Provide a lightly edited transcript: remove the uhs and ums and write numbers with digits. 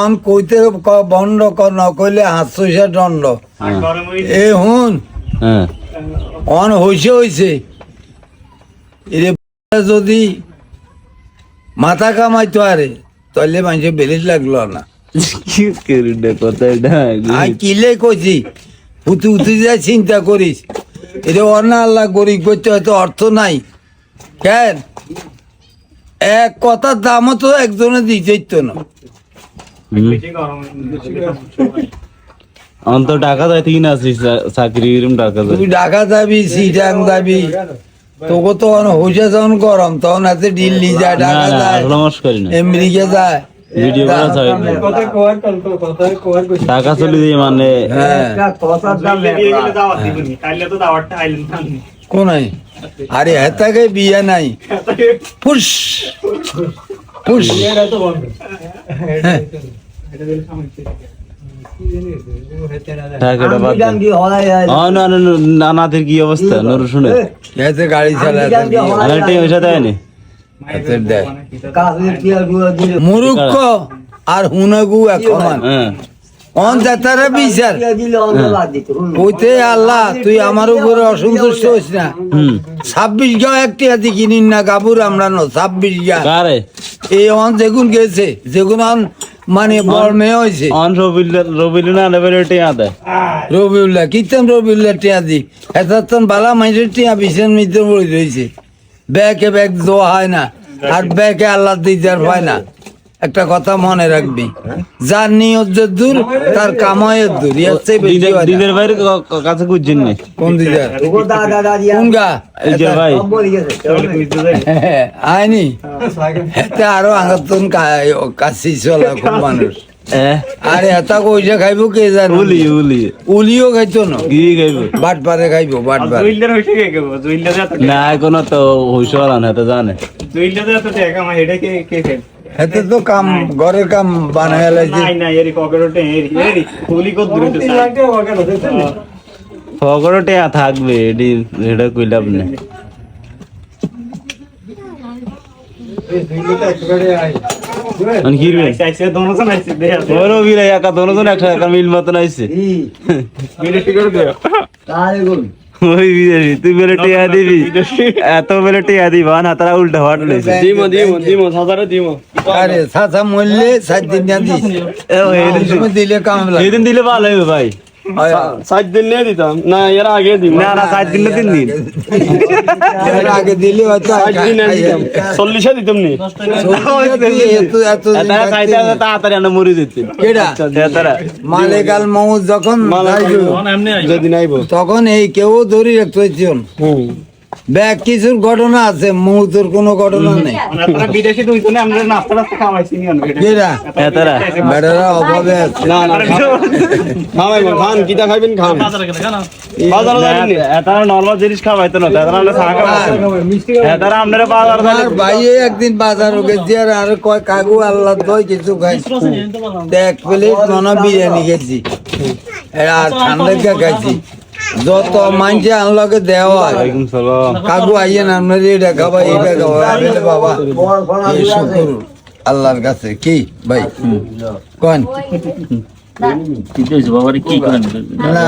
on কইতে বন্ধ কর ন কইলে 800 দণ্ড এ হুন অন হইছে এরে যদি মাথা কামাইতো আরে তাহলে মানুষের বেলিশ লাগলো না আই কিলে কইছি উতু যা চিন্তা করিস এটা অনা আল্লাহ গরিব করতে হয়তো অর্থ নাই কেন এক কথার দামও তো একজনে দিতেই তো না অন্ত টাকা যায় তুই না চাকরি টাকা যায় তুই ঢাকা যাবি সিটাং যাবি তোকে তো হইসে যখন গরম তখন হাতে দিল্লি যায় ঢাকা যায় আমেরিকা যায় ভিডিও করা যায় টাকা চলে দিয়ে মানে কোন আরে হেতাকে বিয়ে নাই ফুস ফুস নানাদের কি অবস্থা নরু শুনে গাড়ি চালায় মুরুক্ষ আর হুনাগু এক সমান অন যাতারে বিচার ওইতে আল্লাহ তুই আমার উপরে অসন্তুষ্ট হইস না 26 গা একটি হাতি কিনিন না কাপড় আমরা 26 গা এই অন যেগুন গেছে যেগুন অন মানে বড় মেয়ে হয়েছে রবিউল্লাহ কীর্তন রবিউল্লাহ টিয়া দি এতক্ষণ বালা মাইসের টিয়া বিশেষ মিত্র বলে রয়েছে ব্যাকে ব্যাগ দোয়া হয় না আর ব্যাকে আল্লাহ দিদার পায় না একটা কথা মনে রাখবি যার নিয়ত দূর তার কামায়ের দূর দিদের ভাইয়ের কাছে খুঁজছেন না কোন দিদার কোন গা ভাই আইনি এতে আরো আগাতন কাশি চলা খুব মানুষ আরে এটা কইসা খাইবো কে জানো উলিও খাইতো না কি খাইবো বাট পারে খাইবো বাট পারে না কোনো তো হইছ না তো জানে এতে তো কাম ঘরের কাম বানায় লাইছে ফগরটে থাকবে এটা কইলাম না মিল মতন আইছে তুই বেলে টিয়া দিবি এত বেলে টিয়া দিবা না তারা উল্টা হট লইছে আরে সাসা মরলে 7 দিন না দিস দিলে কাম লাগে সেদিন দিলে ভালো হবে ভাই 7 দিন নিয়ে দিতাম না এর আগে দিব না 7 দিন না 3 দিন এর আগে দিলে হয়তো 7 দিন দিতাম 40 দিতাম নি তাড়াতাড়ি আমরা মরে যেতে মালেকাল মৌত যখন যদি নাইব তখন এই কেউ ধরি রাখতে ব্যাগ কিছুর ঘটনা আছে মুহূর্তের কোনো ঘটনা নেই বেটারা অভাবে আছে খান কিটা খাইবেন খান নর্মাল জিনিস খাওয়াইতো না ভাই একদিন বাজার গেছি আর কয় কাকু আল্লাহ দই কিছু খাই এক প্লেট মনে বিরিয়ানি খেয়েছি আর ঠান্ডা খাইছি যত মানছে আনলকে দেওয়া কাকু আইয়েন আপনার এটা খাবা এটা খাবা বাবা এই শুকুর আল্লাহর কাছে কি ভাই কোন কি কইছো বাবারে কি করেন না